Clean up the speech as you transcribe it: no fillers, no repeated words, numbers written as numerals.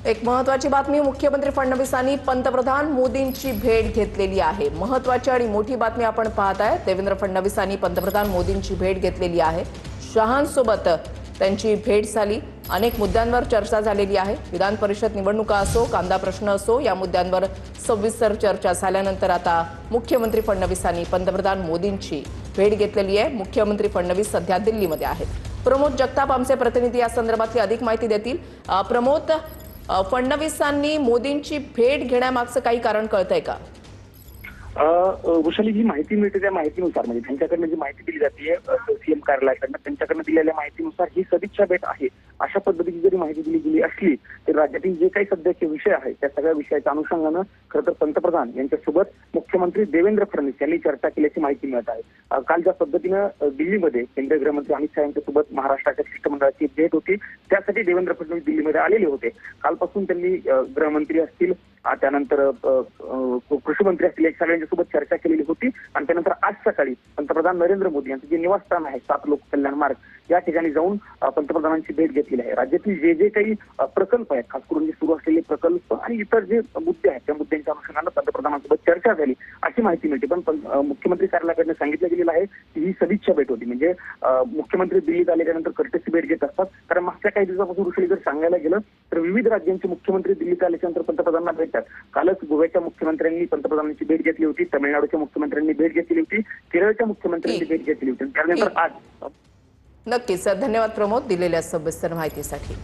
एक महत्त्वाची बातमी, मुख्यमंत्री फडणवीसांनी पंतप्रधान मोदींची भेट घेतलेली आहे। महत्त्वाची आणि मोठी बातमी आपण पाहताय। देवेंद्र फडणवीसांनी पंतप्रधान मोदींची भेट घेतलेली आहे। शहांसोबत त्यांची भेट झाली। अनेक मुद्द्यांवर चर्चा झालेली आहे। विधान परिषद निवडणुका असो, कांदा प्रश्न असो, या मुद्द्यांवर सविस्तर चर्चा झाल्यानंतर आता मुख्यमंत्री फडणवीसांनी पंतप्रधान मोदींची भेट घेतलेली आहे। मुख्यमंत्री फडणवीस सध्या दिल्लीमध्ये आहेत। प्रमोद जगताप आमचे प्रतिनिधी या संदर्भातली अधिक माहिती देतील। प्रमोद, फडणवीसांनी मोदींची भेट घेण्यामागचं काही कारण कळतंय का? वैशाली, जी माहिती मिळते त्या माहितीनुसार म्हणजे त्यांच्याकडनं जी माहिती दिली जाते सीएम कार्यालयाकडनं, त्यांच्याकडनं दिलेल्या माहितीनुसार ही सदिच्छा भेट आहे अशा पद्धतीची जरी माहिती दिली गेली असली तर राज्यातील जे काही सध्याचे विषय आहेत त्या सगळ्या विषयाच्या अनुषंगानं खरं तर पंतप्रधान यांच्यासोबत मुख्यमंत्री देवेंद्र फडणवीस यांनी चर्चा केल्याची माहिती मिळत आहे। काल ज्या पद्धतीनं दिल्लीमध्ये केंद्रीय गृहमंत्री अमित शहा यांच्यासोबत महाराष्ट्राच्या शिष्टमंडळाची भेट होती, त्यासाठी देवेंद्र फडणवीस दिल्लीमध्ये आलेले होते। कालपासून त्यांनी गृहमंत्री असतील, त्यानंतर कृषी मंत्री असतील, या सगळ्यांच्यासोबत चर्चा केलेली होती आणि त्यानंतर आज सकाळी पंतप्रधान नरेंद्र मोदी यांचं जे निवासस्थान आहे 7 लोक कल्याण मार्ग, या ठिकाणी जाऊन पंतप्रधानांची भेट घेतलेली आहे। राज्यातील जे जे काही प्रकल्प आहेत, खास करून जे सुरू असलेले प्रकल्प आणि इतर जे मुद्दे आहेत त्या मुद्द्यांच्या अनुषंगानं पंतप्रधानांसोबत चर्चा झाली अशी माहिती मिळते। पण मुख्यमंत्री कार्यालयाकडनं सांगितलं गेलेलं आहे की ही सदिच्छा भेट होती, म्हणजे मुख्यमंत्री दिल्लीत आल्यानंतर कर्तसी भेट घेत असतात। कारण मागच्या काही दिवसापासून ऋषी जर सांगायला गेलं तर विविध राज्यांचे मुख्यमंत्री दिल्लीत आल्यानंतर पंतप्रधानांना भेटतात। कालच गोव्याच्या मुख्यमंत्र्यांनी पंतप्रधानांची भेट घेतली होती, तमिळनाडूच्या मुख्यमंत्र्यांनी भेट घेतली होती, केरळच्या मुख्यमंत्र्यांनी भेट घेतली होती। त्यानंतर आज नक्कीच धन्यवाद प्रमोद दिलेल्या सविस्तर माहितीसाठी।